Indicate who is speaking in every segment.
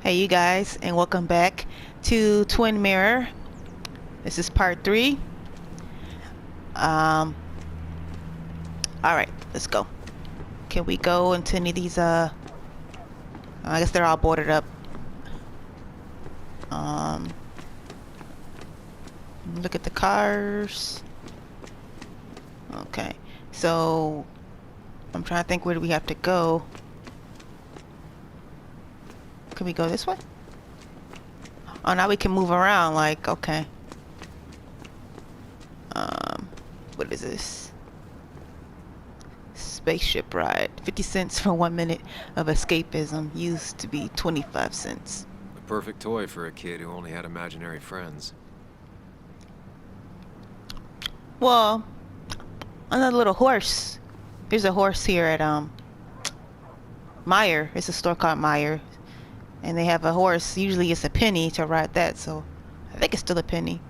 Speaker 1: Hey, you guys, and welcome back to Twin Mirror. This is part 3. Um, all right, let's go. Can we go into any of these? I guess they're all boarded up. Look at the cars. Okay, so I'm trying to think, where do we have to go? Can we go this way? Oh, now we can move around. Like, okay. What is this? Spaceship ride. 50 cents for 1 minute of escapism. Used to be 25 cents.
Speaker 2: A perfect toy for a kid who only had imaginary friends.
Speaker 1: Well, another little horse. There's a horse here at Meijer. It's a store called Meijer, and they have a horse. Usually it's a penny to ride that, so I think it's still a penny.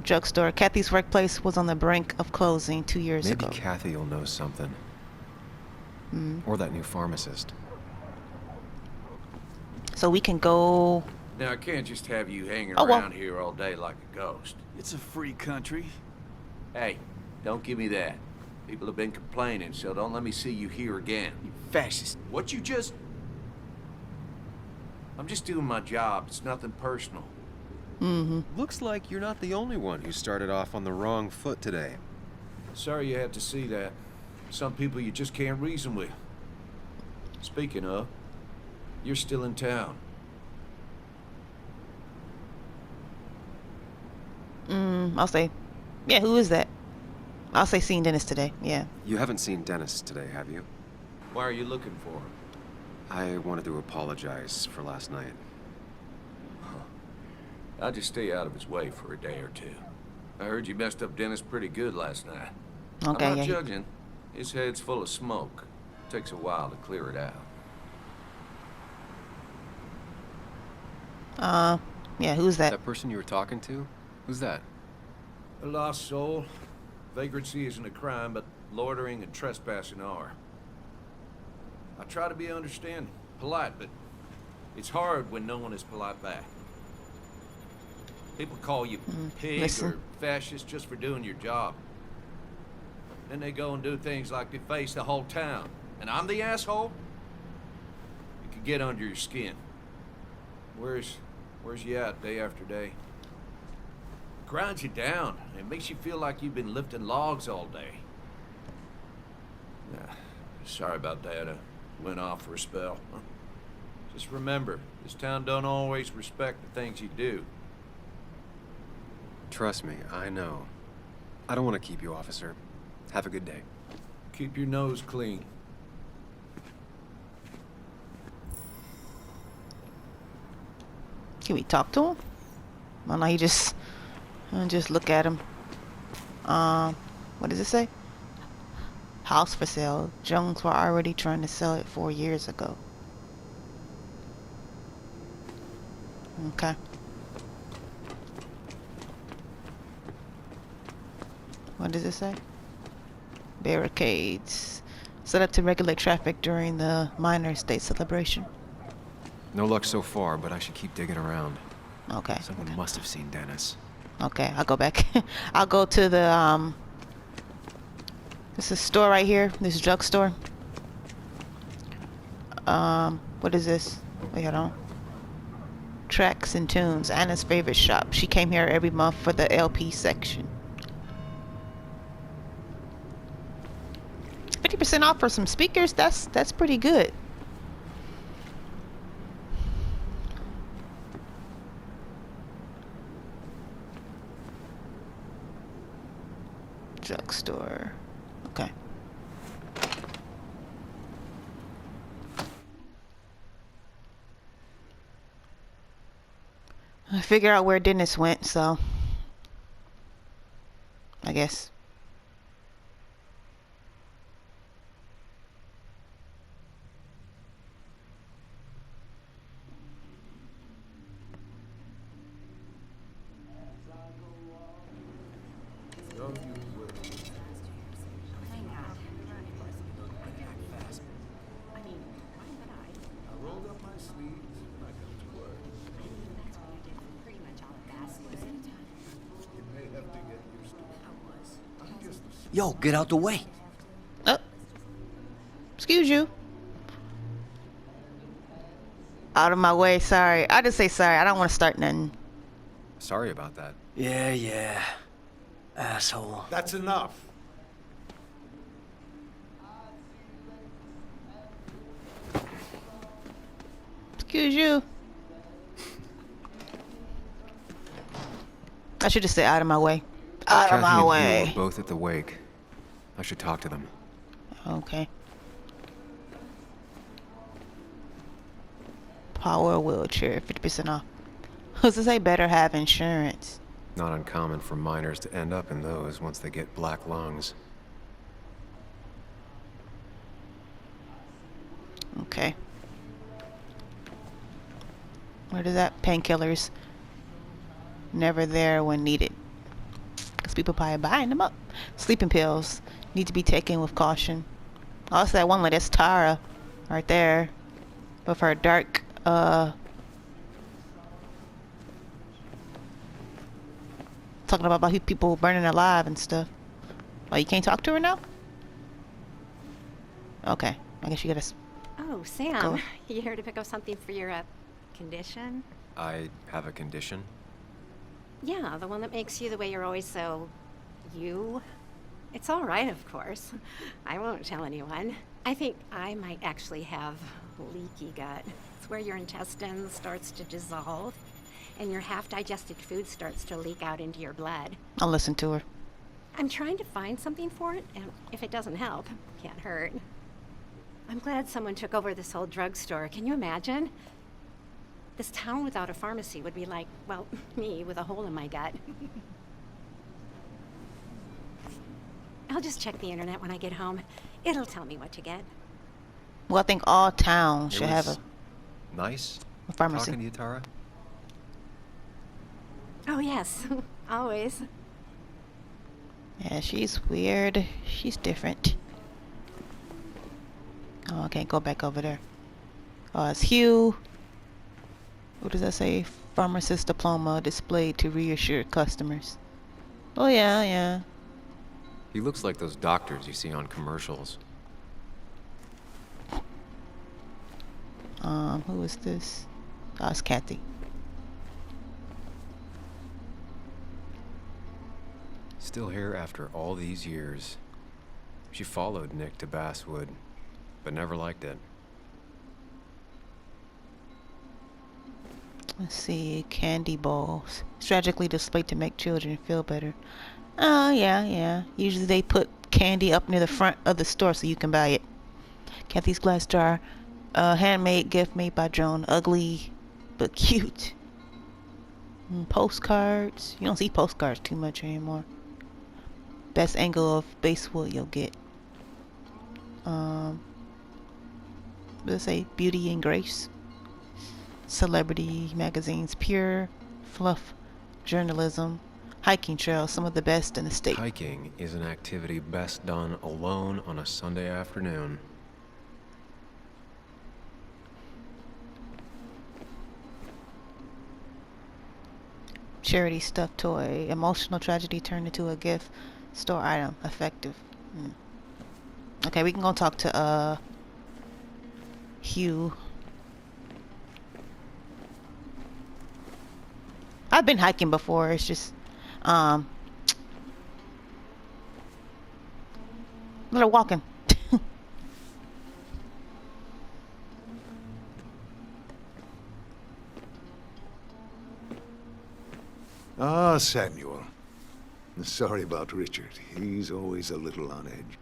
Speaker 1: Drugstore. Kathy's workplace was on the brink of closing 2 years ago.
Speaker 2: Maybe Kathy will know something. Or that new pharmacist.
Speaker 1: So we can go.
Speaker 3: Now, I can't just have you hanging
Speaker 1: Oh, well.
Speaker 3: around here all day like a ghost.
Speaker 4: It's a free country.
Speaker 3: Hey, don't give me that. People have been complaining, so don't let me see you here again.
Speaker 4: You fascist.
Speaker 3: What you just... I'm just doing my job. It's nothing personal.
Speaker 2: Looks like you're not the only one who started off on the wrong foot today.
Speaker 3: Sorry you had to see that. Some people you just can't reason with. Speaking of, you're still in town.
Speaker 1: I'll say, yeah, who is that? I'll say seeing Dennis today. Yeah.
Speaker 2: You haven't seen Dennis today, have you?
Speaker 3: Why are you looking for him?
Speaker 2: I wanted to apologize for last night.
Speaker 3: I'll just stay out of his way for a day or two. I heard you messed up Dennis pretty good last night.
Speaker 1: Okay,
Speaker 3: I'm not
Speaker 1: yeah.
Speaker 3: judging. His head's full of smoke. Takes a while to clear it out.
Speaker 1: Yeah, who's that?
Speaker 2: That person you were talking to? Who's that?
Speaker 3: A lost soul. Vagrancy isn't a crime, but loitering and trespassing are. I try to be understanding, polite, but it's hard when no one is polite back. People call you pig
Speaker 1: listen.
Speaker 3: or fascist just for doing your job. Then they go and do things like deface the whole town. And I'm the asshole? It can get under your skin. Where's you at day after day? It grinds you down. It makes you feel like you've been lifting logs all day. Sorry about that. I went off for a spell. Just remember, this town don't always respect the things you do.
Speaker 2: Trust me, I know. I don't want to keep you, officer. Have a good day.
Speaker 3: Keep your nose clean.
Speaker 1: Can we talk to him? Well, no, he just look at him. What does it say? House for sale. Jones were already trying to sell it 4 years ago. Okay. What does it say? Barricades. Set up to regulate traffic during the minor state celebration.
Speaker 2: No luck so far, but I should keep digging around.
Speaker 1: Okay.
Speaker 2: Someone must have seen Dennis.
Speaker 1: Okay, I'll go back. I'll go to the this is a store right here. This drugstore. What is this? Wait, hold on. Tracks and Tunes. Anna's favorite shop. She came here every month for the LP section. 50% off for some speakers. That's pretty good. Drugstore. Okay. I figure out where Dennis went, so I guess.
Speaker 5: Yo, get out the way.
Speaker 1: Oh. Excuse you. Out of my way, sorry. I just say sorry. I don't want to start nothing.
Speaker 2: Sorry about that.
Speaker 5: Yeah. Asshole.
Speaker 6: That's enough.
Speaker 1: Excuse you. I should just say out of my way. Out of
Speaker 2: Kathy
Speaker 1: my
Speaker 2: and Hugh
Speaker 1: way.
Speaker 2: were both at the wake. I should talk to them.
Speaker 1: Okay. Power wheelchair, 50% off. Who's to say better have insurance?
Speaker 2: Not uncommon for miners to end up in those once they get black lungs.
Speaker 1: Okay. What is that? Painkillers. Never there when needed. Because people probably buying them up. Sleeping pills need to be taken with caution. Also, that one lady, that's Tara, right there, with her dark, talking about people burning alive and stuff. Oh, you can't talk to her now? Okay, I guess you gotta.
Speaker 7: Oh, Sam,
Speaker 1: Go.
Speaker 7: you here to pick up something for your condition?
Speaker 2: I have a condition.
Speaker 7: Yeah, the one that makes you the way you're always so... you? It's all right, of course. I won't tell anyone. I think I might actually have leaky gut. It's where your intestine starts to dissolve, and your half-digested food starts to leak out into your blood.
Speaker 1: I'll listen to her.
Speaker 7: I'm trying to find something for it, and if it doesn't help, can't hurt. I'm glad someone took over this old drugstore. Can you imagine? This town without a pharmacy would be like, well, me with a hole in my gut. I'll just check the internet when I get home. It'll tell me what to get.
Speaker 1: Well, I think all towns
Speaker 2: It
Speaker 1: should have
Speaker 2: was
Speaker 1: a
Speaker 2: nice
Speaker 1: pharmacy.
Speaker 2: talking to you, Tara.
Speaker 7: Oh, yes. Always.
Speaker 1: Yeah, she's weird. She's different. Oh, I can't go back over there. Oh, it's Hugh. What does that say? Pharmacist diploma displayed to reassure customers. Oh, yeah.
Speaker 2: He looks like those doctors you see on commercials.
Speaker 1: Who is this? Oh, it's Kathy.
Speaker 2: Still here after all these years. She followed Nick to Basswood, but never liked it.
Speaker 1: Let's see, candy balls. Strategically displayed to make children feel better. Oh, yeah. Usually they put candy up near the front of the store so you can buy it. Kathy's glass jar. Handmade gift made by Joan. Ugly, but cute. Postcards. You don't see postcards too much anymore. Best angle of Basswood you'll get. Let's say Beauty and Grace. Celebrity magazines, pure fluff journalism, hiking trails, some of the best in the state.
Speaker 2: Hiking is an activity best done alone on a Sunday afternoon.
Speaker 1: Charity stuffed toy, emotional tragedy turned into a gift, store item, effective. Okay, we can go talk to Hugh. I've been hiking before. It's just little walking.
Speaker 6: Ah, Samuel. Sorry about Richard. He's always a little on edge.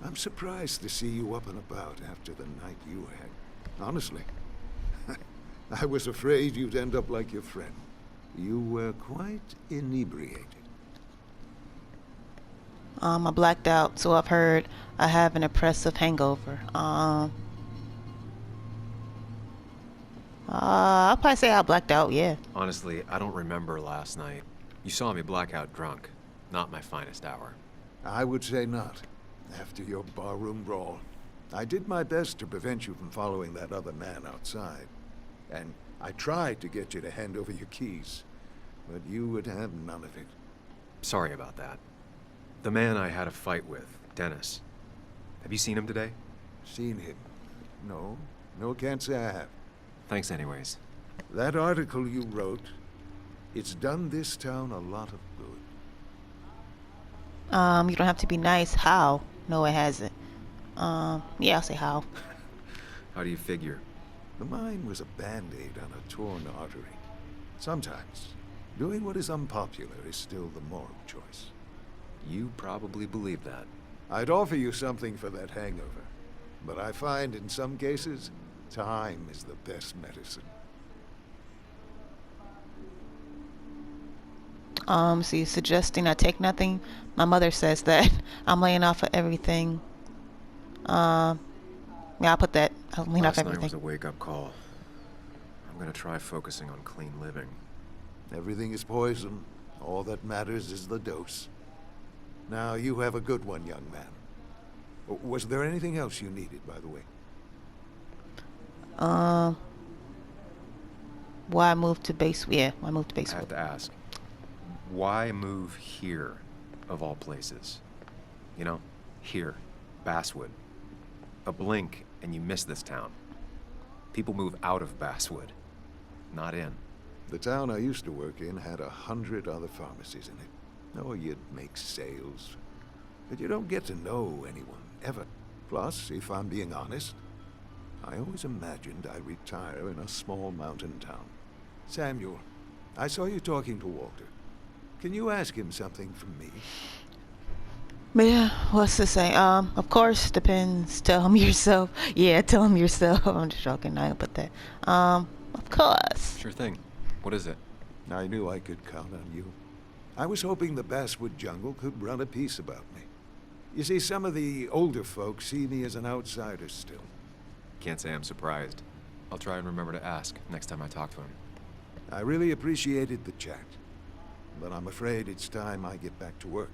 Speaker 6: I'm surprised to see you up and about after the night you had. Honestly. I was afraid you'd end up like your friend. You were quite inebriated.
Speaker 1: I blacked out, so I've heard. I have an oppressive hangover. I'll probably say I blacked out, yeah.
Speaker 2: Honestly, I don't remember last night. You saw me blackout drunk. Not my finest hour.
Speaker 6: I would say not, after your barroom brawl. I did my best to prevent you from following that other man outside. And I tried to get you to hand over your keys, but you would have none of it.
Speaker 2: Sorry about that. The man I had a fight with, Dennis. Have you seen him today?
Speaker 6: Seen him? No. No, can't say I have.
Speaker 2: Thanks anyways.
Speaker 6: That article you wrote, it's done this town a lot of good.
Speaker 1: You don't have to be nice. How? No, it hasn't. Yeah, I'll say how.
Speaker 2: How do you figure?
Speaker 6: The mine was a band-aid on a torn artery. Sometimes, doing what is unpopular is still the moral choice.
Speaker 2: You probably believe that.
Speaker 6: I'd offer you something for that hangover, but I find in some cases, time is the best medicine.
Speaker 1: So you're suggesting I take nothing? My mother says that. I'm laying off of everything. Yeah, I'll put that. I'll lean off
Speaker 2: Last night
Speaker 1: everything.
Speaker 2: was a wake-up call. I'm gonna try focusing on clean living.
Speaker 6: Everything is poison. All that matters is the dose. Now, you have a good one, young man. Was there anything else you needed, by the way?
Speaker 1: Why I moved to base? Yeah, I moved to
Speaker 2: I have
Speaker 1: Basewood.
Speaker 2: to ask, why move here, of all places? You know, here, Basswood. A blink and you miss this town. People move out of Basswood, not in.
Speaker 6: The town I used to work in had 100 other pharmacies in it. Oh, you'd make sales. But you don't get to know anyone, ever. Plus, if I'm being honest, I always imagined I'd retire in a small mountain town. Samuel, I saw you talking to Walter. Can you ask him something from me?
Speaker 1: But yeah, what's to say? Of course, depends. Tell him yourself. Yeah, tell him yourself. I'm just joking. I put that. Of course.
Speaker 2: Sure thing. What is it?
Speaker 6: I knew I could count on you. I was hoping the Basswood jungle could run a piece about me. You see, some of the older folks see me as an outsider still.
Speaker 2: Can't say I'm surprised. I'll try and remember to ask next time I talk to him.
Speaker 6: I really appreciated the chat, but I'm afraid it's time I get back to work.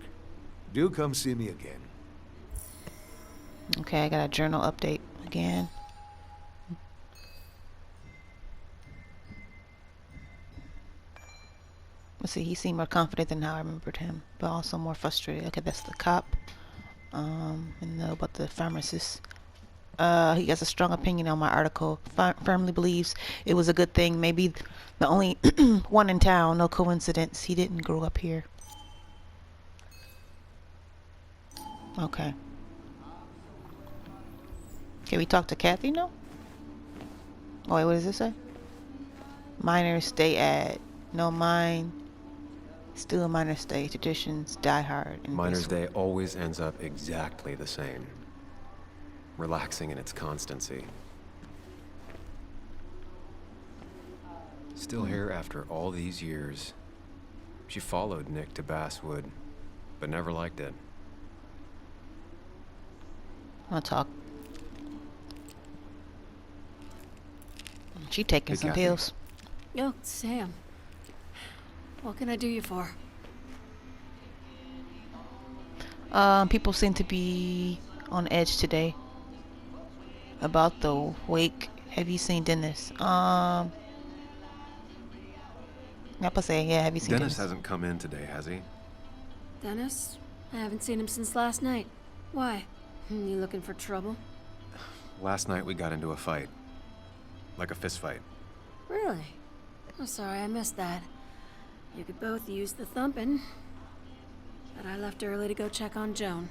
Speaker 6: Do come see me again.
Speaker 1: Okay, I got a journal update again. Let's see, he seemed more confident than how I remembered him, but also more frustrated. Okay, that's the cop. And about the pharmacist. He has a strong opinion on my article. Firmly believes it was a good thing. Maybe the only one in town. No coincidence. He didn't grow up here. Okay. Can we talk to Kathy now? Oh wait, what does this say? Miners stay at no mine. Still a miner stay. Traditions die hard. in
Speaker 2: Miner's
Speaker 1: Basewood.
Speaker 2: Day always ends up exactly the same. Relaxing in its constancy. Still here after all these years. She followed Nick to Basswood, but never liked it.
Speaker 1: I'll talk. She taking
Speaker 2: Hey,
Speaker 1: some
Speaker 2: Kathy.
Speaker 1: pills.
Speaker 8: Oh, Sam. What can I do you for?
Speaker 1: People seem to be on edge today about the wake. Have you seen Dennis? I say, yeah, have you seen
Speaker 2: Dennis
Speaker 1: Dennis?
Speaker 2: hasn't come in today, has he?
Speaker 8: Dennis? I haven't seen him since last night. Why? You looking for trouble?
Speaker 2: Last night we got into a fight. Like a fist fight.
Speaker 8: Really? I'm sorry I missed that. You could both use the thumping. But I left early to go check on Joan.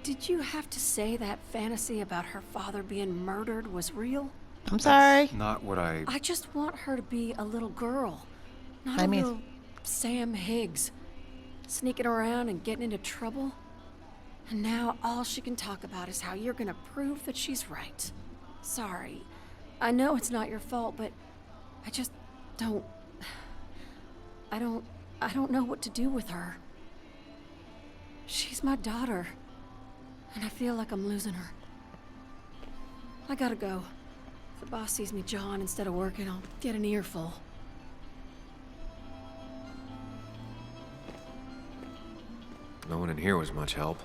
Speaker 8: Did you have to say that fantasy about her father being murdered was real?
Speaker 1: I'm sorry.
Speaker 2: Not what I...
Speaker 8: I just want her to be a little girl. Not
Speaker 1: I
Speaker 8: a
Speaker 1: mean-
Speaker 8: little Sam Higgs. Sneaking around and getting into trouble. And now all she can talk about is how you're gonna prove that she's right. Sorry. I know it's not your fault, but I just don't... I don't know what to do with her. She's my daughter. And I feel like I'm losing her. I gotta go. If the boss sees me jawing instead of working, I'll get an earful.
Speaker 2: No one in here was much help.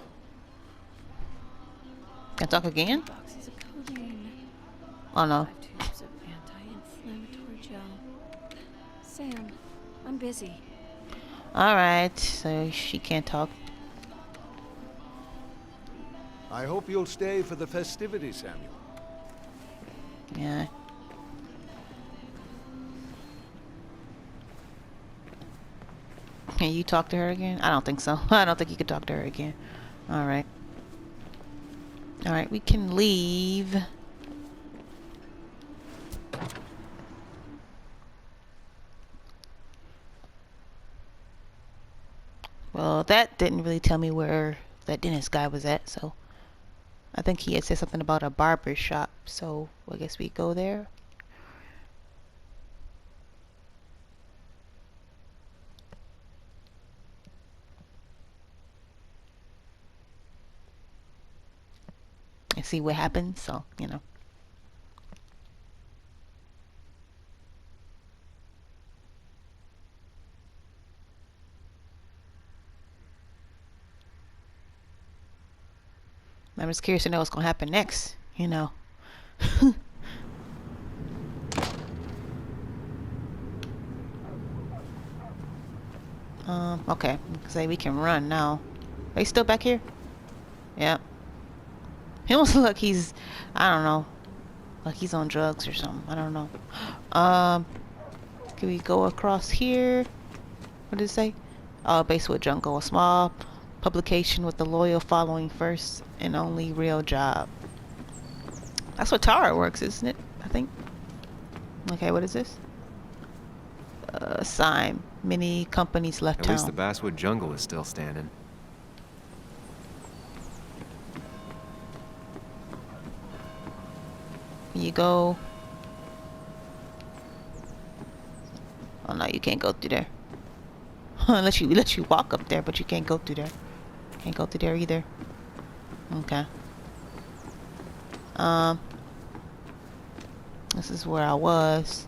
Speaker 1: Can I talk again?
Speaker 8: Boxes of codeine.
Speaker 1: Oh no.
Speaker 8: 5 tubes of anti-inflammatory gel. Sam, I'm busy.
Speaker 1: Alright, so she can't talk.
Speaker 6: I hope you'll stay for the festivities, Samuel.
Speaker 1: Yeah. Can you talk to her again? I don't think so. I don't think you could talk to her again. Alright. Alright, we can leave. Well, that didn't really tell me where that dentist guy was at, so I think he had said something about a barber shop, so I guess we go there. And see what happens, so, you know. I'm just curious to know what's gonna happen next, you know. Okay. Say we can run now. Are you still back here? Yeah. He almost look like he's, I don't know, like he's on drugs or something. I don't know. Can we go across here? What did it say? Oh, Basewood Jungle, a small publication with the loyal following, first and only real job. That's what Tara works, isn't it? I think. Okay, what is this? Sign. Many companies left
Speaker 2: At
Speaker 1: town.
Speaker 2: least the Basswood Jungle is still standing.
Speaker 1: You go. Oh no, you can't go through there. Unless you let you walk up there, but you can't go through there. Can't go through there either. Okay. This is where I was.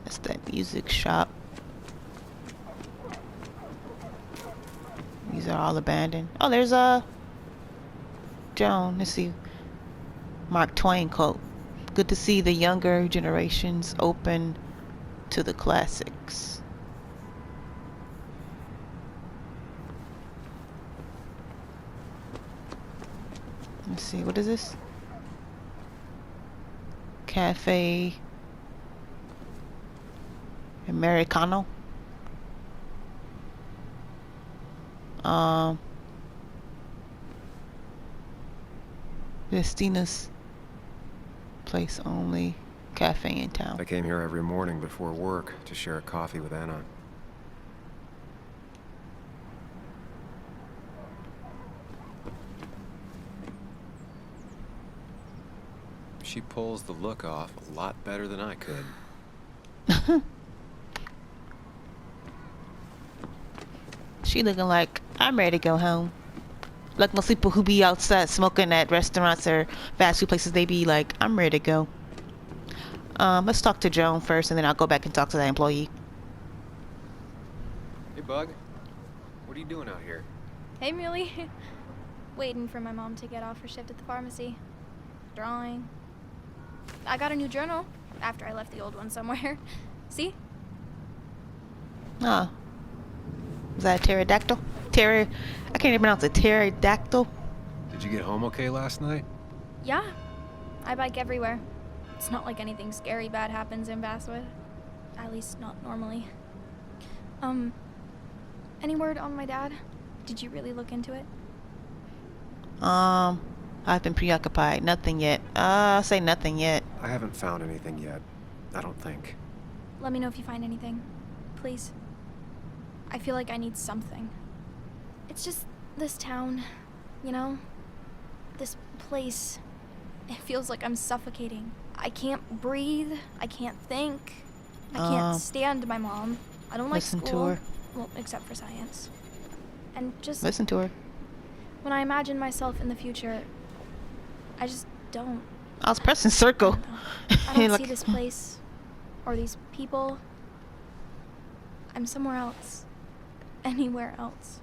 Speaker 1: That's that music shop. These are all abandoned. Oh, there's a Joan. Let's see. Mark Twain quote. Good to see the younger generations open to the classics. Let's see, what is this? Cafe Americano. Vestina's place only cafe in town.
Speaker 2: I came here every morning before work to share a coffee with Anna. She pulls the look off a lot better than I could.
Speaker 1: She looking like, I'm ready to go home. Like most people who be outside smoking at restaurants or fast food places, they be like, I'm ready to go. Let's talk to Joan first, and then I'll go back and talk to that employee.
Speaker 2: Hey, Bug. What are you doing out here?
Speaker 9: Hey, Muley. Waiting for my mom to get off her shift at the pharmacy. Drawing. I got a new journal after I left the old one somewhere. See?
Speaker 1: Oh. Is that a pterodactyl? I can't even pronounce it. Pterodactyl?
Speaker 2: Did you get home okay last night?
Speaker 9: Yeah. I bike everywhere. It's not like anything scary bad happens in Basswood. At least not normally. Any word on my dad? Did you really look into it?
Speaker 1: I've been preoccupied. Nothing yet. I'll say nothing yet.
Speaker 2: I haven't found anything yet. I don't think.
Speaker 9: Let me know if you find anything. Please. I feel like I need something. It's just this town, you know? This place. It feels like I'm suffocating. I can't breathe. I can't think. I can't stand my mom. I don't like
Speaker 1: listen
Speaker 9: school.
Speaker 1: to her.
Speaker 9: Well, except for science. And just
Speaker 1: Listen to her.
Speaker 9: when I imagine myself in the future, I just don't.
Speaker 1: I was pressing circle.
Speaker 9: I don't
Speaker 1: Look.
Speaker 9: see this place or these people. I'm somewhere else. Anywhere else.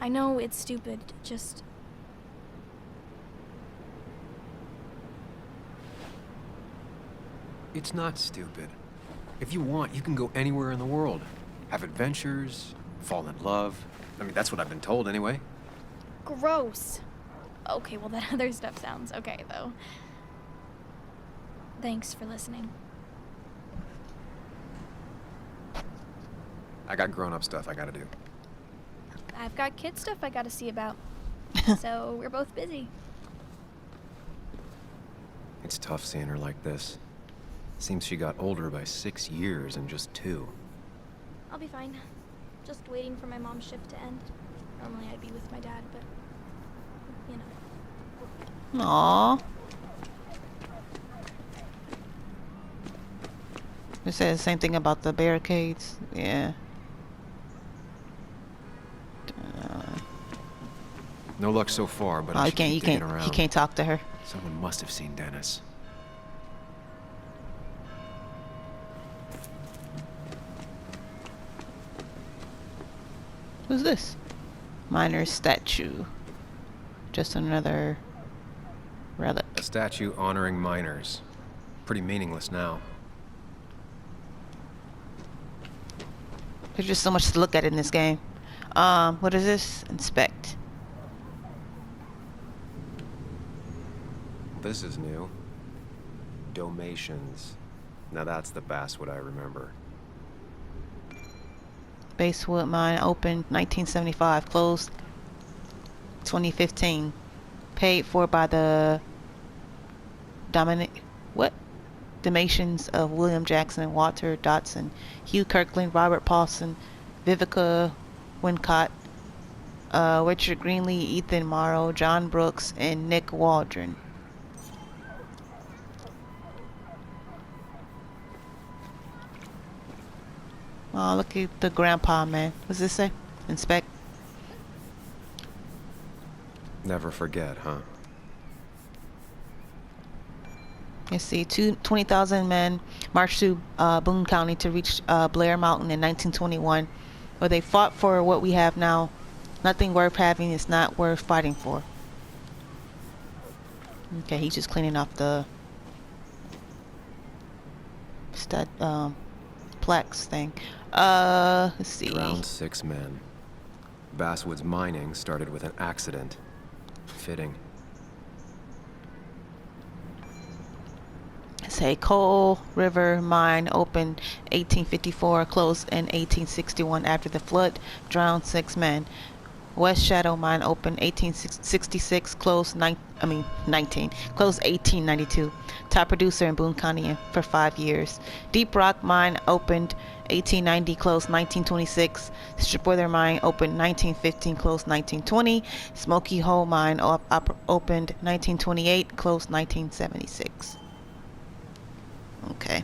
Speaker 9: I know it's stupid, just...
Speaker 2: It's not stupid. If you want, you can go anywhere in the world. Have adventures, fall in love. I mean, that's what I've been told anyway.
Speaker 9: Gross. Okay, well that other stuff sounds okay, though. Thanks for listening.
Speaker 2: I got grown-up stuff I gotta do.
Speaker 9: I've got kid stuff I gotta see about. So we're both busy.
Speaker 2: It's tough seeing her like this. Seems she got older by 6 years in just 2.
Speaker 9: I'll be fine. Just waiting for my mom's shift to end. Normally I'd be with my dad, but... you know.
Speaker 1: Aww. It says the same thing about the barricades. Yeah.
Speaker 2: No luck so far, but
Speaker 1: Oh,
Speaker 2: I
Speaker 1: you
Speaker 2: should
Speaker 1: can't.
Speaker 2: keep
Speaker 1: You
Speaker 2: digging
Speaker 1: can't.
Speaker 2: around.
Speaker 1: You can't talk to her.
Speaker 2: Someone must have seen Dennis.
Speaker 1: Who's this? Miner's statue. Just another relic.
Speaker 2: A statue honoring miners. Pretty meaningless now.
Speaker 1: There's just so much to look at in this game. What is this? Inspect.
Speaker 2: This is new. Domations. Now that's the Basswood I remember.
Speaker 1: Basswood mine opened 1975, closed 2015. Paid for by the Domations of William Jackson, Walter Dodson, Hugh Kirkland, Robert Paulson, Vivica Wincott, Richard Greenlee, Ethan Morrow, John Brooks, and Nick Waldron. Oh, look at the grandpa, man. What's this say? Inspect.
Speaker 2: Never forget, huh?
Speaker 1: Let's see, 20,000 men marched to Boone County to reach Blair Mountain in 1921, where they fought for what we have now. Nothing worth having is not worth fighting for. Okay, he's just cleaning off the plaques thing. Let's see.
Speaker 2: Around 6 men. Basswood's mining started with an accident. Fitting.
Speaker 1: Say Coal River Mine opened 1854, closed in 1861 after the flood drowned 6 men. West Shadow Mine opened 1866, closed 1892. Top producer in Boone County for 5 years. Deep Rock Mine opened 1890, closed 1926. Stripweather Mine opened 1915, closed 1920. Smoky Hole Mine opened 1928, closed 1976. Okay.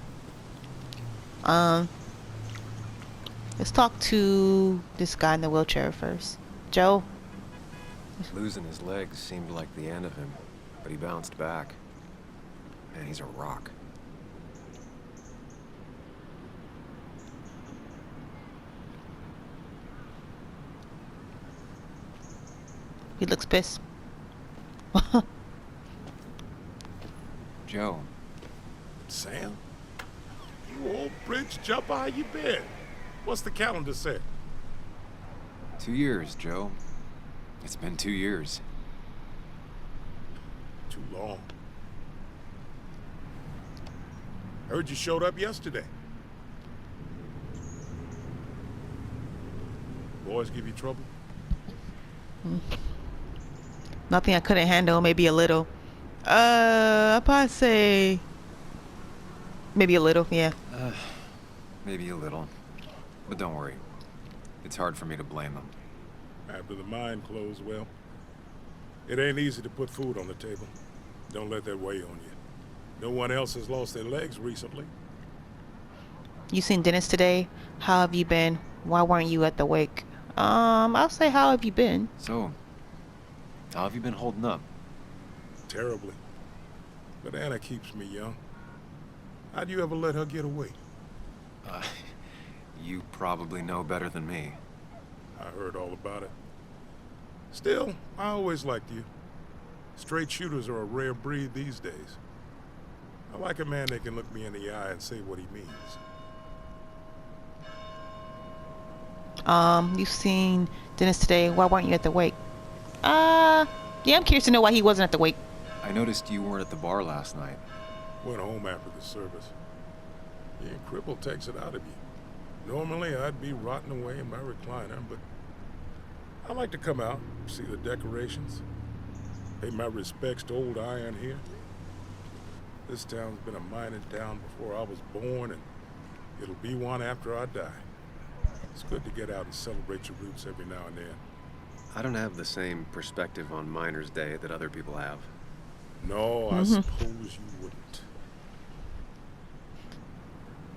Speaker 1: Let's talk to this guy in the wheelchair first. Joe?
Speaker 2: Losing his legs seemed like the end of him, but he bounced back. Man, he's a rock.
Speaker 1: He looks pissed.
Speaker 2: Joe.
Speaker 10: Sam? You old bridge jumper, how you been? What's the calendar say?
Speaker 2: 2 years, Joe. It's been 2 years.
Speaker 10: Too long. Heard you showed up yesterday. Boys give you trouble?
Speaker 1: Nothing I couldn't handle, maybe a little. I'd probably say maybe a little, yeah.
Speaker 2: Maybe a little. But don't worry. It's hard for me to blame them.
Speaker 10: After the mine closed, well, it ain't easy to put food on the table. Don't let that weigh on you. No one else has lost their legs recently.
Speaker 1: You seen Dennis today? How have you been? Why weren't you at the wake? I'll say, how have you been?
Speaker 2: So, how have you been holding up?
Speaker 10: Terribly. But Anna keeps me young. How'd you ever let her get away?
Speaker 2: You probably know better than me.
Speaker 10: I heard all about it. Still, I always liked you. Straight shooters are a rare breed these days. I like a man that can look me in the eye and say what he means.
Speaker 1: You've seen Dennis today. Why weren't you at the wake? Yeah, I'm curious to know why he wasn't at the wake.
Speaker 2: I noticed you weren't at the bar last night.
Speaker 10: Went home after the service. Being crippled takes it out of you. Normally, I'd be rotting away in my recliner, but I like to come out, see the decorations, pay my respects to old Iron here. This town's been a mining town before I was born, and it'll be one after I die. It's good to get out and celebrate your roots every now and then.
Speaker 2: I don't have the same perspective on Miners' Day that other people have.
Speaker 10: No, I suppose you wouldn't.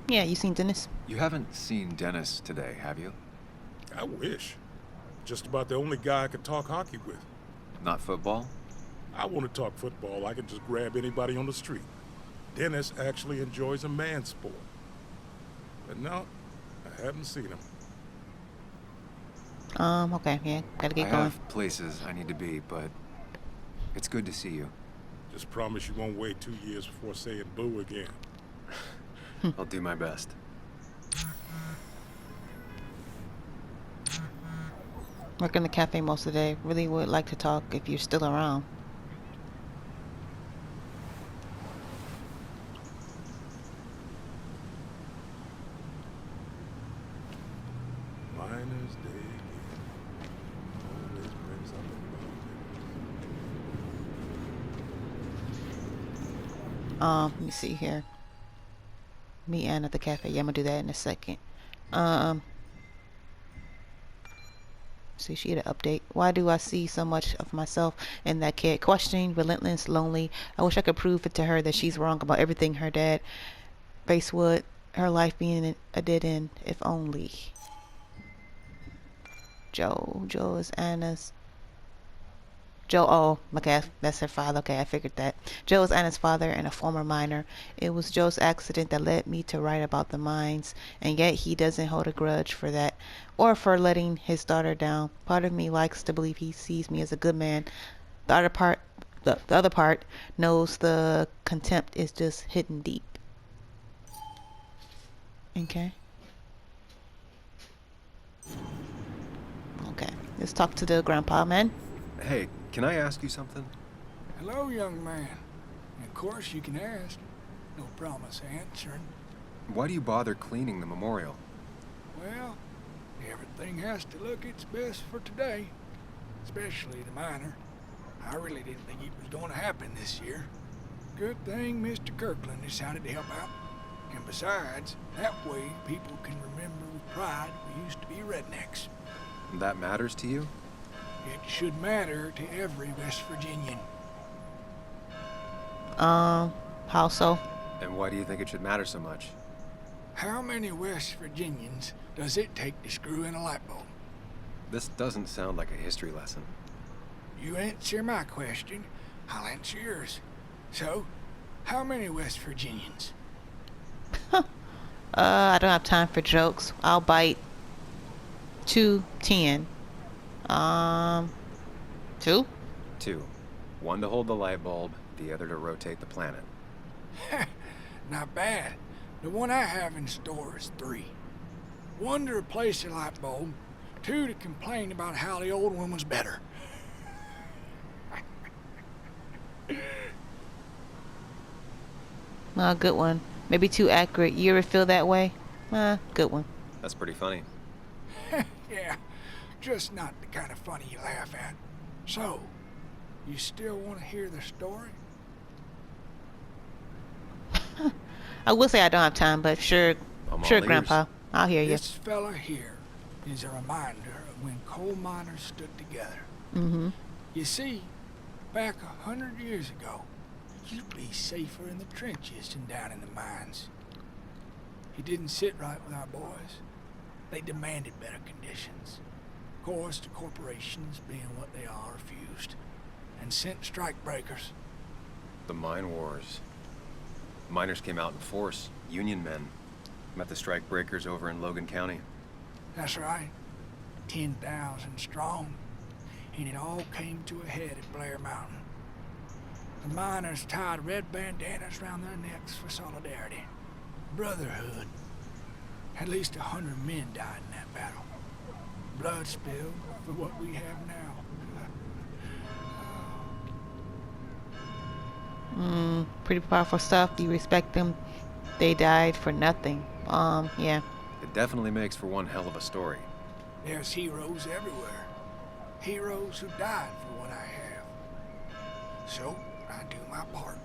Speaker 1: Yeah, you seen Dennis?
Speaker 2: You haven't seen Dennis today, have you?
Speaker 10: I wish. Just about the only guy I could talk hockey with.
Speaker 2: Not football?
Speaker 10: I want to talk football. I can just grab anybody on the street. Dennis actually enjoys a man's sport. But no, I haven't seen him.
Speaker 1: Okay, yeah, gotta
Speaker 2: I
Speaker 1: get going.
Speaker 2: have places I need to be, but it's good to see you.
Speaker 10: Just promise you won't wait 2 years before saying boo again.
Speaker 2: I'll do my best.
Speaker 1: Work in the cafe most of the day. Really would like to talk if you're still around.
Speaker 10: Miners' Day again. Always brings up
Speaker 1: Let me see here. Meet Anne at the cafe. Yeah, I'm gonna do that in a second. See, she had an update. Why do I see so much of myself in that kid? Questioning, relentless, lonely. I wish I could prove it to her that she's wrong about everything her dad faced with her life being a dead end, if only. Joe is Anna's. Joe, oh, okay, that's her father. Okay, I figured that. Joe is Anna's father and a former miner. It was Joe's accident that led me to write about the mines, and yet he doesn't hold a grudge for that, or for letting his daughter down. Part of me likes to believe he sees me as a good man. The other part knows the contempt is just hidden deep. Okay. Okay, let's talk to the grandpa man.
Speaker 2: Hey, can I ask you something?
Speaker 4: Hello, young man. Of course you can ask. No promise answering.
Speaker 2: Why do you bother cleaning the memorial?
Speaker 4: Well, everything has to look its best for today. Especially the miner. I really didn't think it was going to happen this year. Good thing Mr. Kirkland decided to help out. And besides, that way people can remember with pride we used to be rednecks.
Speaker 2: That matters to you?
Speaker 4: It should matter to every West Virginian.
Speaker 1: How so?
Speaker 2: And why do you think it should matter so much?
Speaker 4: How many West Virginians does it take to screw in a light bulb?
Speaker 2: This doesn't sound like a history lesson.
Speaker 4: You answer my question, I'll answer yours. So, how many West Virginians?
Speaker 1: I don't have time for jokes. I'll bite 210. 2?
Speaker 2: 2. One to hold the light bulb, the other to rotate the planet.
Speaker 4: Not bad. The one I have in store is 3. 1 to replace the light bulb, 2 to complain about how the old one was better.
Speaker 1: Good one. Maybe too accurate. You ever feel that way? Good one.
Speaker 2: That's pretty funny.
Speaker 4: Yeah, just not the kind of funny you laugh at. So, you still want to hear the story?
Speaker 1: I will say I don't have time, but sure,
Speaker 2: I'm
Speaker 1: sure,
Speaker 2: all
Speaker 1: Grandpa.
Speaker 2: ears.
Speaker 1: I'll hear you.
Speaker 4: This fella here is a reminder of when coal miners stood together.
Speaker 1: Mm-hmm.
Speaker 4: You see, back 100 years ago, you'd be safer in the trenches than down in the mines. He didn't sit right with our boys. They demanded better conditions. Of course, the corporations, being what they are, refused and sent strike breakers.
Speaker 2: The mine wars. Miners came out in force. Union men. Met the strike breakers over in Logan County.
Speaker 4: That's right. 10,000 strong. and it all came to a head at Blair Mountain. The miners tied red bandanas around their necks for solidarity. Brotherhood. At least 100 men died in that battle. Blood spilled for what we have now.
Speaker 1: Pretty powerful stuff. Do you respect them? They died for nothing. Yeah.
Speaker 2: It definitely makes for one hell of a story.
Speaker 4: There's heroes everywhere. Heroes who died for what I have. So, I do my part.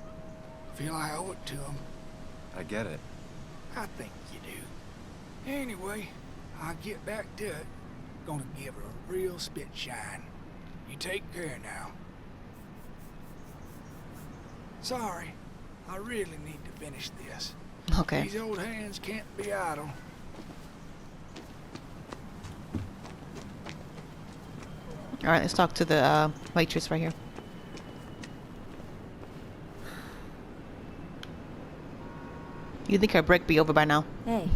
Speaker 4: Feel I owe it to them.
Speaker 2: I get it.
Speaker 4: I think you do. Anyway, I'll get back to it. Gonna give her a real spit shine. You take care now. Sorry, I really need to finish this.
Speaker 1: Okay.
Speaker 4: These old hands can't be idle.
Speaker 1: All right, let's talk to the waitress right here. You think her break be over by now?
Speaker 11: Hey,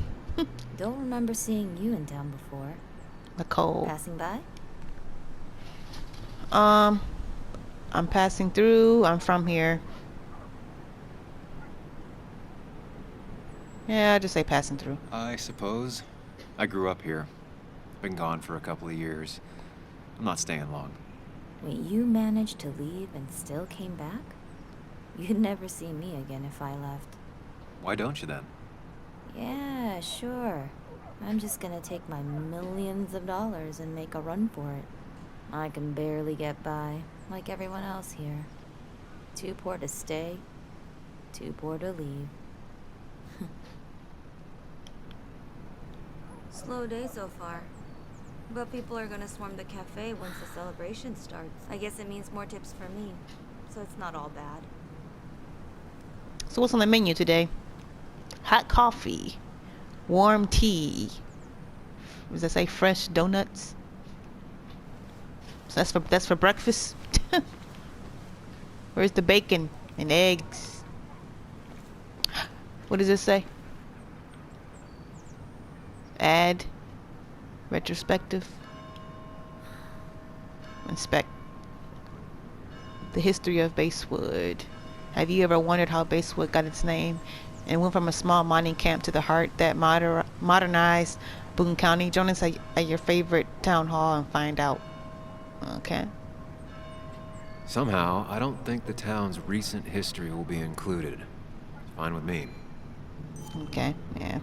Speaker 11: don't remember seeing you in town before.
Speaker 1: Nicole.
Speaker 11: Passing by?
Speaker 1: I'm passing through. I'm from here. Yeah, I just say passing through.
Speaker 2: I suppose. I grew up here. Been gone for a couple of years. I'm not staying long.
Speaker 11: Wait, you managed to leave and still came back? You'd never see me again if I left.
Speaker 2: Why don't you then?
Speaker 11: Yeah, sure. I'm just gonna take my millions of dollars and make a run for it. I can barely get by, like everyone else here. Too poor to stay, too poor to leave. Slow day so far. But people are gonna swarm the cafe once the celebration starts. I guess it means more tips for me, so it's not all bad.
Speaker 1: So what's on the menu today? Hot coffee, warm tea. Does that say fresh donuts? So that's for breakfast. Where's the bacon and eggs? What does this say? Add retrospective. Inspect the history of Basewood. Have you ever wondered how Basewood got its name and went from a small mining camp to the heart that modernized Boone County? Join us at your favorite town hall and find out. Okay.
Speaker 2: Somehow, I don't think the town's recent history will be included. Fine with me.
Speaker 1: Okay, yeah.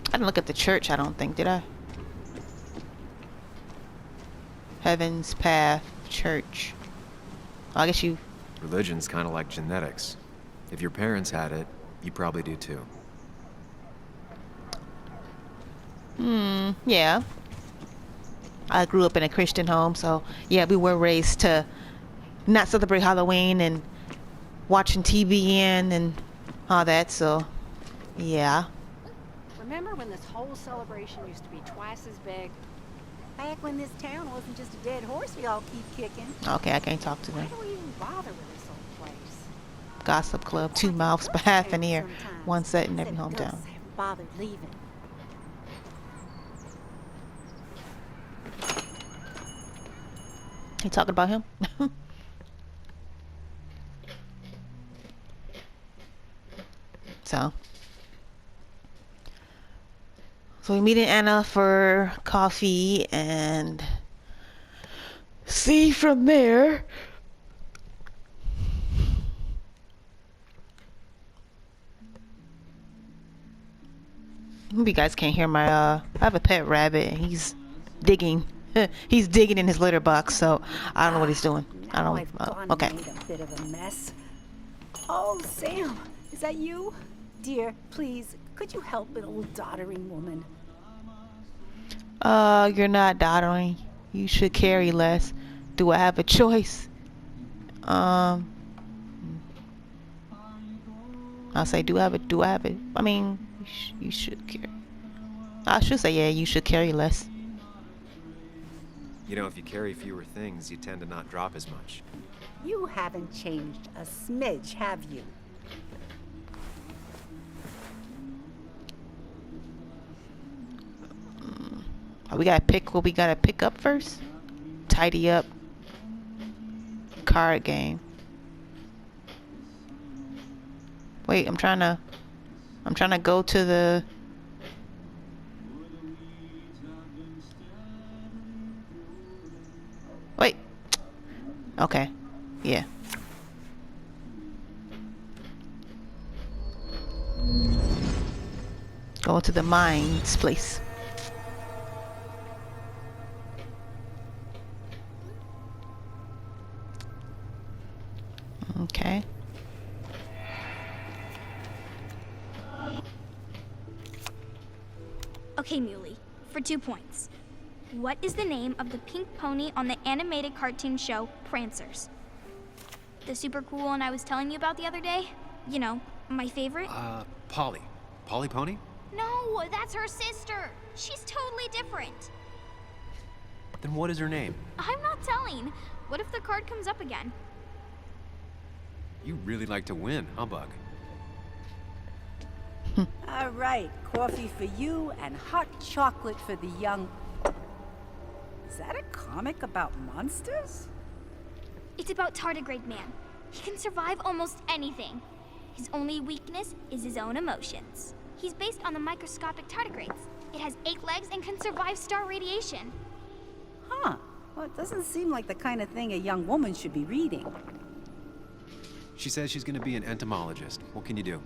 Speaker 1: I didn't look at the church, I don't think, did I? Heaven's Path Church. I guess you...
Speaker 2: Religion's kind of like genetics. If your parents had it, you probably do too.
Speaker 1: Yeah. I grew up in a Christian home, so yeah, we were raised to not celebrate Halloween and watching TVN and all that, so yeah.
Speaker 12: Remember when this whole celebration used to be twice as big? Back when this town wasn't just a dead horse we all keep kicking.
Speaker 1: Okay, I can't talk to
Speaker 12: Why
Speaker 1: them.
Speaker 12: do we even bother with this old place?
Speaker 1: Gossip Club, 2 mouths per half an ear, one set in every hometown.
Speaker 12: Ghosts haven't bothered leaving.
Speaker 1: You talking about him? So we meet in Anna for coffee and see from there. Hope you guys can't hear my I have a pet rabbit and he's digging. He's digging in his litter box, so I don't know what he's doing. I don't okay.
Speaker 12: Made a bit of a mess. Oh, Sam, is that you? Dear, please, could you help an old doddering woman?
Speaker 1: You're not doddering. You should carry less. Do I have a choice? I'll say, do I have it? I mean, you should carry. I should say, yeah, you should carry less.
Speaker 2: You know, if you carry fewer things, you tend to not drop as much.
Speaker 12: You haven't changed a smidge, have you?
Speaker 1: We gotta pick what we gotta pick up first. Tidy up. Card game. Wait, I'm trying to go to the. Wait. Okay. Yeah. Go to the mines place. Okay.
Speaker 9: Okay, Muley, for 2 points. What is the name of the pink pony on the animated cartoon show Prancers? The super cool one I was telling you about the other day? You know, my favorite?
Speaker 2: Polly. Polly Pony?
Speaker 9: No, that's her sister. She's totally different.
Speaker 2: Then what is her name?
Speaker 9: I'm not telling. What if the card comes up again?
Speaker 2: You really like to win, huh, Bug?
Speaker 12: All right, coffee for you and hot chocolate for the young... Is that a comic about monsters?
Speaker 9: It's about Tardigrade Man. He can survive almost anything. His only weakness is his own emotions. He's based on the microscopic tardigrades. It has 8 legs and can survive star radiation.
Speaker 12: Huh. Well, it doesn't seem like the kind of thing a young woman should be reading.
Speaker 2: She says she's gonna be an entomologist. What can you do?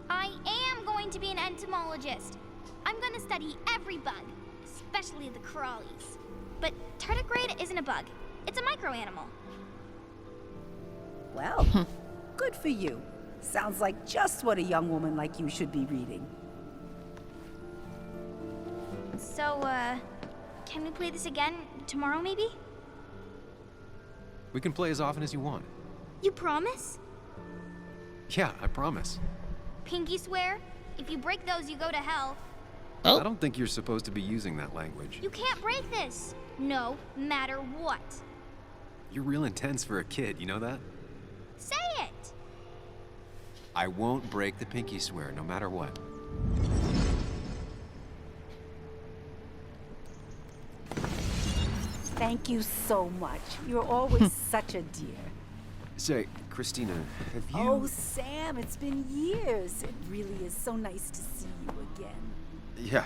Speaker 9: I am going to be an entomologist. I'm going to study every bug, especially the crawlies. But tardigrade isn't a bug. It's a microanimal.
Speaker 12: Well, good for you. Sounds like just what a young woman like you should be reading.
Speaker 9: So, can we play this again tomorrow, maybe?
Speaker 2: We can play as often as you want.
Speaker 9: You promise?
Speaker 2: Yeah, I promise.
Speaker 9: Pinky swear? If you break those, you go to hell.
Speaker 2: I don't think you're supposed to be using that language.
Speaker 9: You can't break this. No matter what.
Speaker 2: You're real intense for a kid, you know that?
Speaker 9: Say it!
Speaker 2: I won't break the pinky swear, no matter what.
Speaker 12: Thank you so much. You're always such a dear.
Speaker 2: Say, Christina, have you...
Speaker 12: Oh, Sam, it's been years. It really is so nice to see you again.
Speaker 2: Yeah,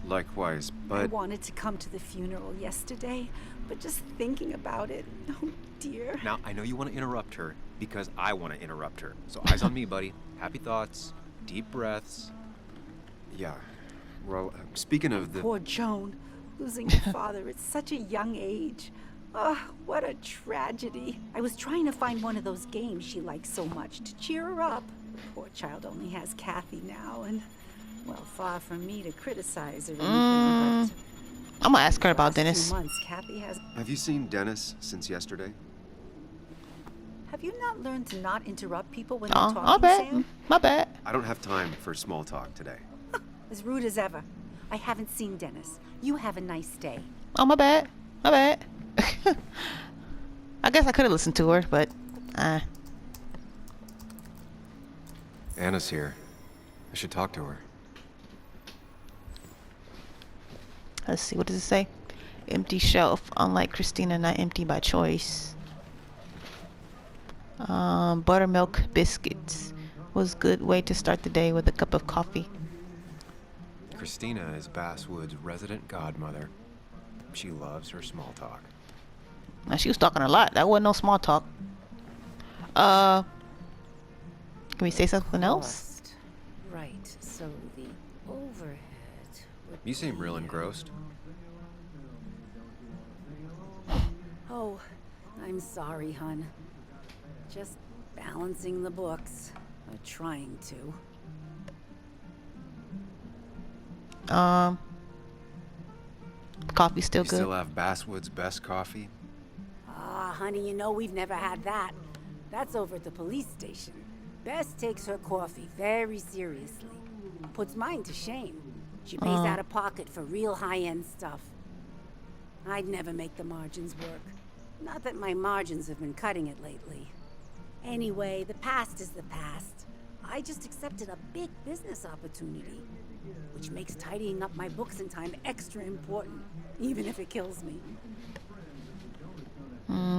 Speaker 2: likewise, but...
Speaker 12: I wanted to come to the funeral yesterday, but just thinking about it, oh dear.
Speaker 2: Now, I know you want to interrupt her, because I want to interrupt her. So eyes on me, buddy. Happy thoughts, deep breaths. Yeah, well, speaking of the...
Speaker 12: Poor Joan, losing her father at such a young age. Oh, what a tragedy. I was trying to find one of those games she likes so much to cheer her up. The poor child only has Kathy now, and, well, far from me to criticize or anything, but...
Speaker 1: I'm gonna ask her about Dennis.
Speaker 12: 2 months, Kathy has...
Speaker 2: Have you seen Dennis since yesterday?
Speaker 12: Have you not learned to not interrupt people when
Speaker 1: Oh,
Speaker 12: they're
Speaker 1: my
Speaker 12: talking,
Speaker 1: bad.
Speaker 12: Sam?
Speaker 1: My bad.
Speaker 2: I don't have time for small talk today.
Speaker 12: As rude as ever. I haven't seen Dennis. You have a nice day.
Speaker 1: Oh, my bad. My bad. I guess I could have listened to her, but
Speaker 2: Anna's here. I should talk to her.
Speaker 1: let's see, what does it say? Empty shelf, unlike Christina, not empty by choice. Buttermilk biscuits was a good way to start the day with a cup of coffee.
Speaker 2: Christina is Basswood's resident godmother. She loves her small talk.
Speaker 1: Now, she was talking a lot. That wasn't no small talk. Can we say something else?
Speaker 12: Right, so the overhead would
Speaker 2: You seem real engrossed.
Speaker 12: Oh, I'm sorry, hun. Just balancing the books. Or trying to.
Speaker 1: Coffee's still
Speaker 2: You
Speaker 1: good.
Speaker 2: still have Basswood's best coffee?
Speaker 12: Ah, honey, you know we've never had that. That's over at the police station. Bess takes her coffee very seriously. Puts mine to shame. She pays out of pocket for real high-end stuff. I'd never make the margins work. Not that my margins have been cutting it lately. Anyway, the past is the past. I just accepted a big business opportunity. which makes tidying up my books in time extra important, even if it kills me.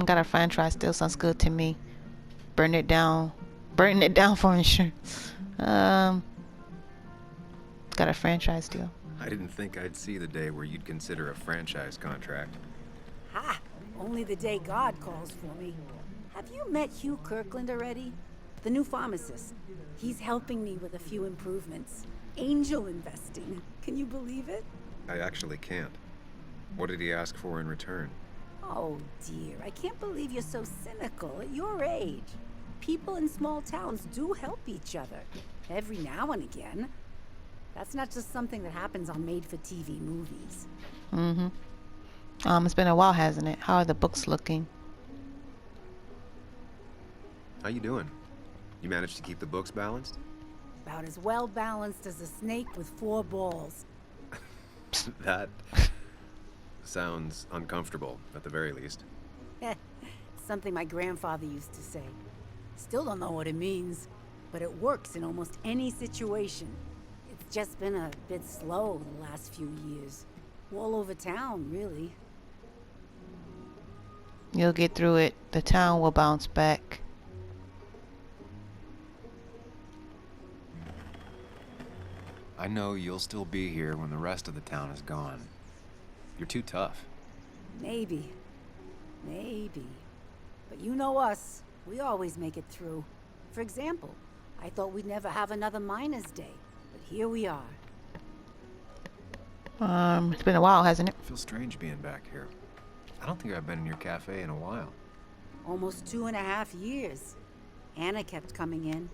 Speaker 1: Got a franchise deal. Sounds good to me. Burning it down for insurance. Got a franchise deal.
Speaker 2: I didn't think I'd see the day where you'd consider a franchise contract.
Speaker 12: Ha! Only the day God calls for me. Have you met Hugh Kirkland already? The new pharmacist. He's helping me with a few improvements. Angel investing. Can you believe it?
Speaker 2: I actually can't. What did he ask for in return?
Speaker 12: Oh dear, I can't believe you're so cynical at your age. People in small towns do help each other, every now and again. That's not just something that happens on made-for-TV movies.
Speaker 1: It's been a while, hasn't it? How are the books looking?
Speaker 2: How you doing? You managed to keep the books balanced?
Speaker 12: About as well balanced as a snake with 4 balls.
Speaker 2: That sounds uncomfortable, at the very least.
Speaker 12: Something my grandfather used to say. Still don't know what it means, but it works in almost any situation. It's just been a bit slow the last few years. All over town, really.
Speaker 1: You'll get through it. The town will bounce back.
Speaker 2: I know you'll still be here when the rest of the town is gone. You're too tough.
Speaker 12: Maybe. Maybe. But you know us. We always make it through. For example, I thought we'd never have another Miners' Day, but here we are.
Speaker 1: It's been a while, hasn't it?
Speaker 2: I feel strange being back here. I don't think I've been in your cafe in a while.
Speaker 12: Almost 2.5 years. Anna kept coming in.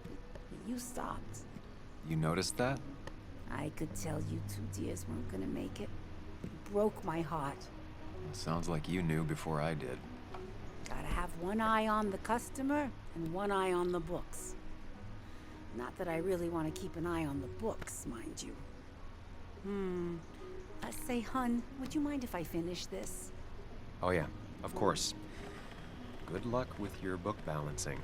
Speaker 12: But you stopped.
Speaker 2: You noticed that?
Speaker 12: I could tell you 2 dears weren't gonna make it. It broke my heart.
Speaker 2: Well, sounds like you knew before I did.
Speaker 12: Gotta have one eye on the customer and one eye on the books. Not that I really want to keep an eye on the books, mind you. Say, hun, would you mind if I finish this?
Speaker 2: Oh yeah, of course. Good luck with your book balancing.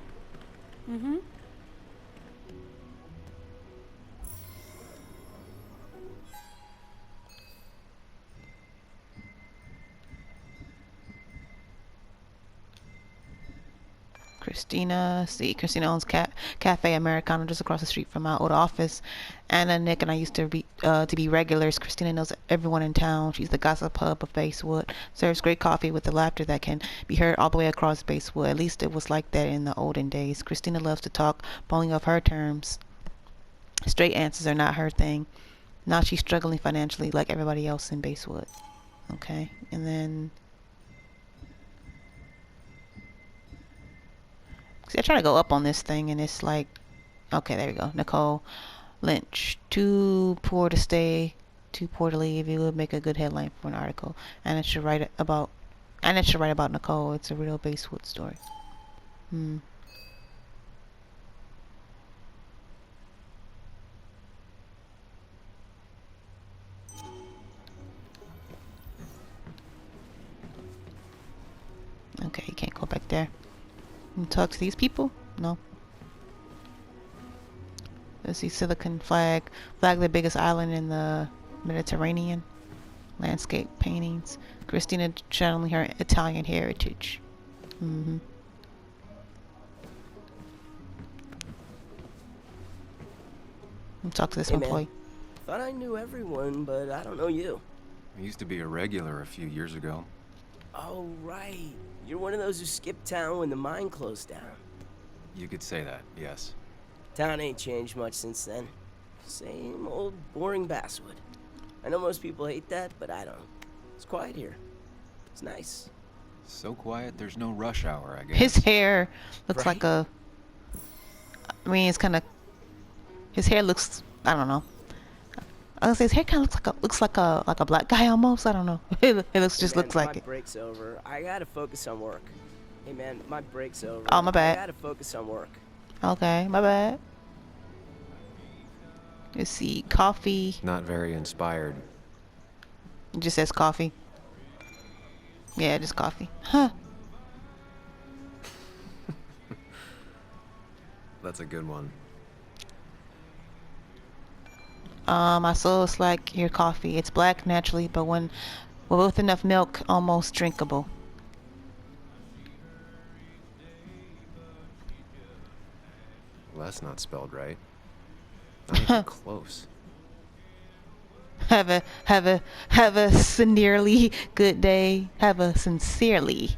Speaker 1: Christina. See, Christina owns Cafe Americano just across the street from my old office. Anna, Nick, and I used to be regulars. Christina knows everyone in town. She's the gossip hub of Basewood. Serves great coffee with the laughter that can be heard all the way across Basewood. At least it was like that in the olden days. Christina loves to talk, only of her terms. Straight answers are not her thing. Now she's struggling financially like everybody else in Basewood. Okay, and then... See, I try to go up on this thing and it's like, okay, there we go. Nicole Lynch, too poor to stay, too poor to leave. It would make a good headline for an article. And it should write about Nicole. It's a real Basewood story. Okay, you can't go back there and talk to these people? No. Let's see, Silicon flag, the biggest island in the Mediterranean. Landscape paintings. Christina channeling her Italian heritage. Talk to this employee.
Speaker 13: Thought I knew everyone, but I don't know you.
Speaker 2: I used to be a regular a few years ago.
Speaker 13: Oh, right. You're one of those who skipped town when the mine closed down.
Speaker 2: You could say that, yes.
Speaker 13: Town ain't changed much since then. Same old boring Basswood. I know most people hate that, but I don't. It's quiet here. It's nice.
Speaker 2: So quiet, there's no rush hour, I guess.
Speaker 1: His hair looks like a... I mean, it's kind of... His hair looks... I don't know. I was gonna say his hair kind of looks like a black guy almost. I don't know. It looks like
Speaker 13: my
Speaker 1: it.
Speaker 13: break's over. I gotta focus on work. Hey man, my break's over.
Speaker 1: Oh, my bad.
Speaker 13: I gotta focus on work.
Speaker 1: Okay, my bad. Let's see, coffee.
Speaker 2: Not very inspired.
Speaker 1: It just says coffee. Yeah, just coffee. Huh.
Speaker 2: That's a good one.
Speaker 1: I saw it's like your coffee. It's black naturally, but when with enough milk, almost drinkable.
Speaker 2: Well, that's not spelled right. Not even close.
Speaker 1: Have a sincerely good day. Have a sincerely.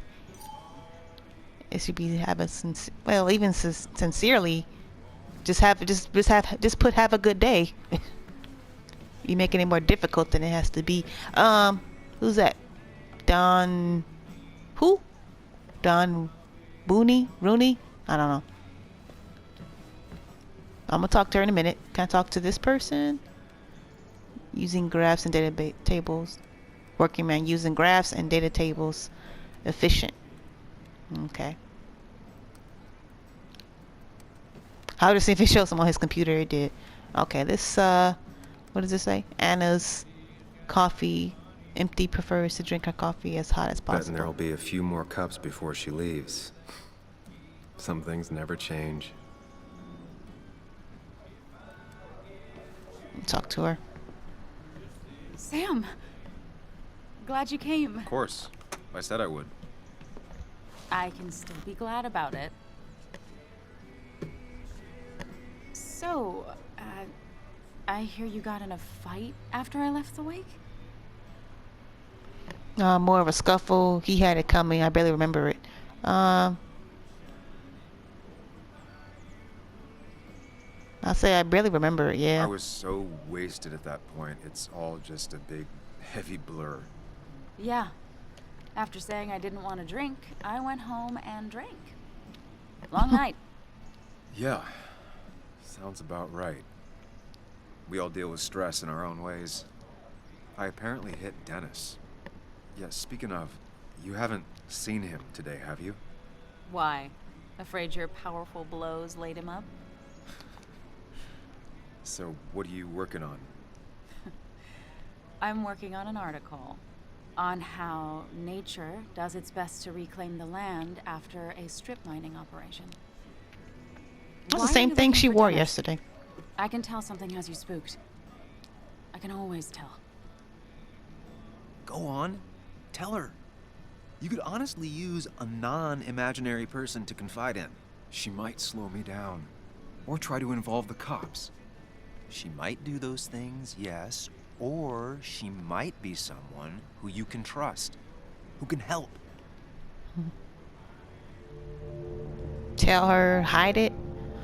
Speaker 1: It should be have a well, even sincerely. Just put have a good day. You make it any more difficult than it has to be. Who's that? Don who? Don Rooney? I don't know. I'm gonna talk to her in a minute. Can I talk to this person? Using graphs and data tables. Working man using graphs and data tables. Efficient. Okay. How does if it shows him on his computer? It did. Okay, this what does it say? Anna's coffee empty, prefers to drink her coffee as hot as
Speaker 2: Betting
Speaker 1: possible.
Speaker 2: there'll be a few more cups before she leaves. Some things never change.
Speaker 1: Talk to her.
Speaker 14: Sam, glad you came.
Speaker 2: Of course. I said I would.
Speaker 14: I can still be glad about it. So, I hear you got in a fight after I left the wake?
Speaker 1: More of a scuffle. He had it coming. I barely remember it. I'll say I barely remember it, yeah.
Speaker 2: I was so wasted at that point. It's all just a big, heavy blur.
Speaker 14: Yeah. After saying I didn't want to drink, I went home and drank. Long night.
Speaker 2: Yeah. Sounds about right. We all deal with stress in our own ways. I apparently hit Dennis. Yeah, speaking of, you haven't seen him today, have you?
Speaker 14: Why? Afraid your powerful blows laid him up?
Speaker 2: So, what are you working on?
Speaker 14: I'm working on an article on how nature does its best to reclaim the land after a strip mining operation.
Speaker 1: That's the same thing she wore yesterday.
Speaker 14: I can tell something has you spooked. I can always tell.
Speaker 2: Go on. Tell her. You could honestly use a non-imaginary person to confide in. She might slow me down. Or try to involve the cops. She might do those things, yes. Or she might be someone who you can trust. Who can help.
Speaker 1: Tell her, hide it.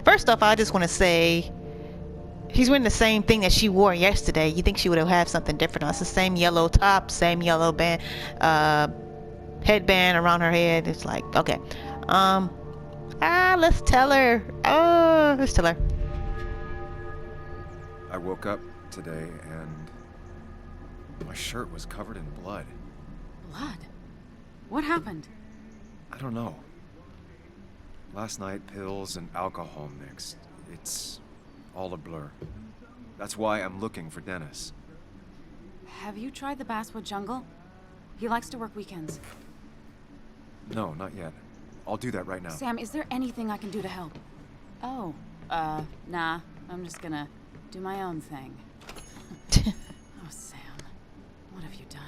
Speaker 1: First off, I just want to say, he's wearing the same thing that she wore yesterday. You think she would have had something different on? It's the same yellow top, same yellow band, headband around her head. It's like, okay. Let's tell her. Let's tell her.
Speaker 2: I woke up today and my shirt was covered in blood.
Speaker 14: Blood? What happened?
Speaker 2: I don't know. Last night, pills and alcohol mixed. It's all a blur. That's why I'm looking for Dennis.
Speaker 14: Have you tried the Basswood Jungle? He likes to work weekends.
Speaker 2: No, not yet. I'll do that right now.
Speaker 14: Sam, is there anything I can do to help? Oh, nah. I'm just gonna do my own thing. Oh, Sam. What have you done?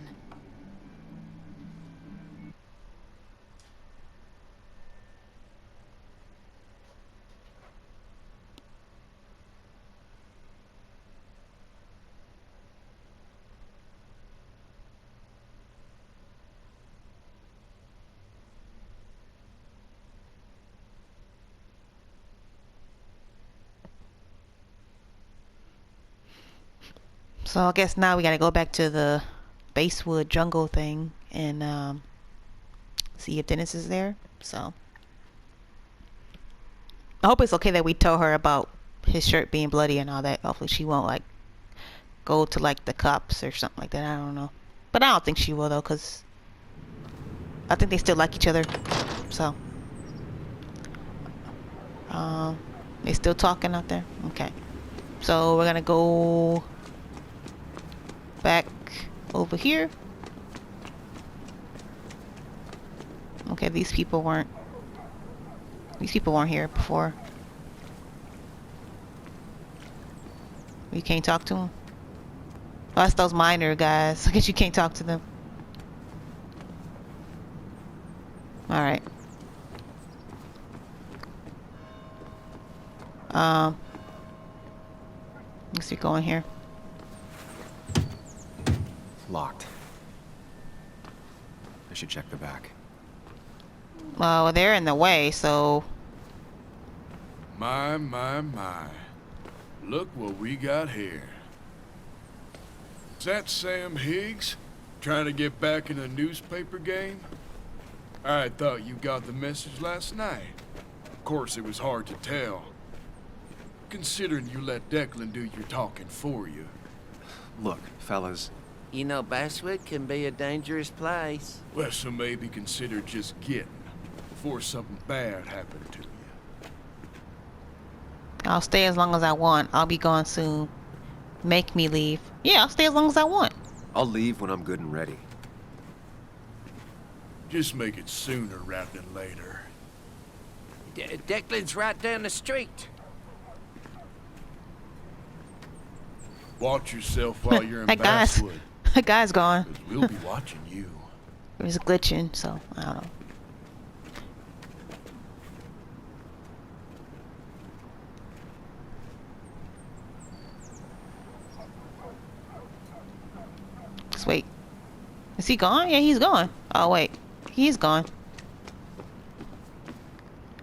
Speaker 1: So I guess now we gotta go back to the Basswood Jungle thing and see if Dennis is there. So I hope it's okay that we tell her about his shirt being bloody and all that. Hopefully she won't like go to like the cops or something like that. I don't know, but I don't think she will though, cause I think they still like each other. So they still talking out there. Okay, so we're gonna go back over here. Okay, these people weren't here before. We can't talk to them. Oh, that's those minor guys. I guess you can't talk to them. Alright. Let's see, go in here.
Speaker 2: Locked. I should check the back.
Speaker 1: Well, they're in the way, so...
Speaker 10: My. Look what we got here. Is that Sam Higgs? Trying to get back in the newspaper game? I thought you got the message last night. Of course, it was hard to tell. Considering you let Declan do your talking for you.
Speaker 2: Look, fellas.
Speaker 3: You know, Basswood can be a dangerous place.
Speaker 10: Well, so maybe consider just getting before something bad happened to you.
Speaker 1: I'll stay as long as I want. I'll be gone soon. Make me leave. Yeah, I'll stay as long as I want.
Speaker 2: I'll leave when I'm good and ready.
Speaker 10: Just make it sooner rather than later.
Speaker 3: Declan's right down the street.
Speaker 10: Watch yourself while you're in
Speaker 1: That guy's,
Speaker 10: Basswood.
Speaker 1: that guy's gone.
Speaker 10: 'Cause we'll be watching you.
Speaker 1: It was glitching, so I don't know. Just wait. Is he gone? Yeah, he's gone. Oh, wait. He's gone.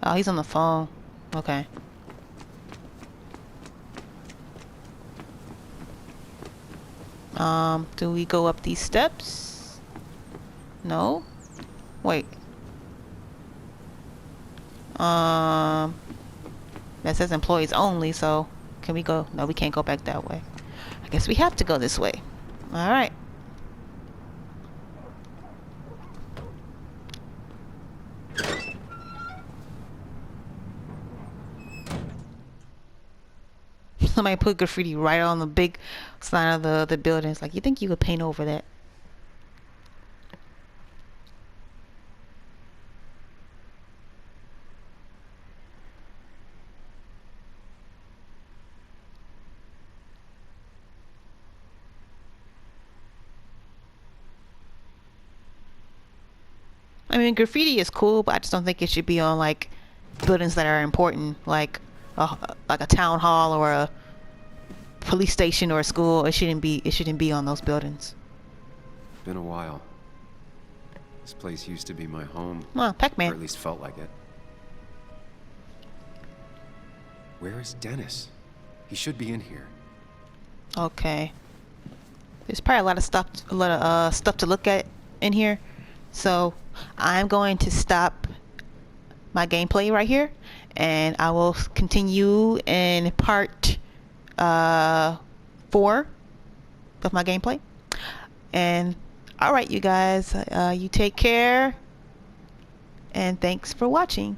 Speaker 1: Oh, he's on the phone. Okay. Do we go up these steps? No? Wait. That says employees only, so can we go? No, we can't go back that way. I guess we have to go this way. Alright. Somebody put graffiti right on the big sign of the building. It's like, you think you could paint over that? I mean, graffiti is cool, but I just don't think it should be on like buildings that are important, like a town hall or a police station or a school. It shouldn't be on those buildings.
Speaker 2: Been a while. This place used to be my home.
Speaker 1: Well, Pac-Man.
Speaker 2: Or at least felt like it. Where is Dennis? He should be in here.
Speaker 1: Okay. There's probably a lot of stuff to look at in here. So I'm going to stop my gameplay right here, and I will continue in part 4 of my gameplay. And alright, you guys, you take care, and thanks for watching.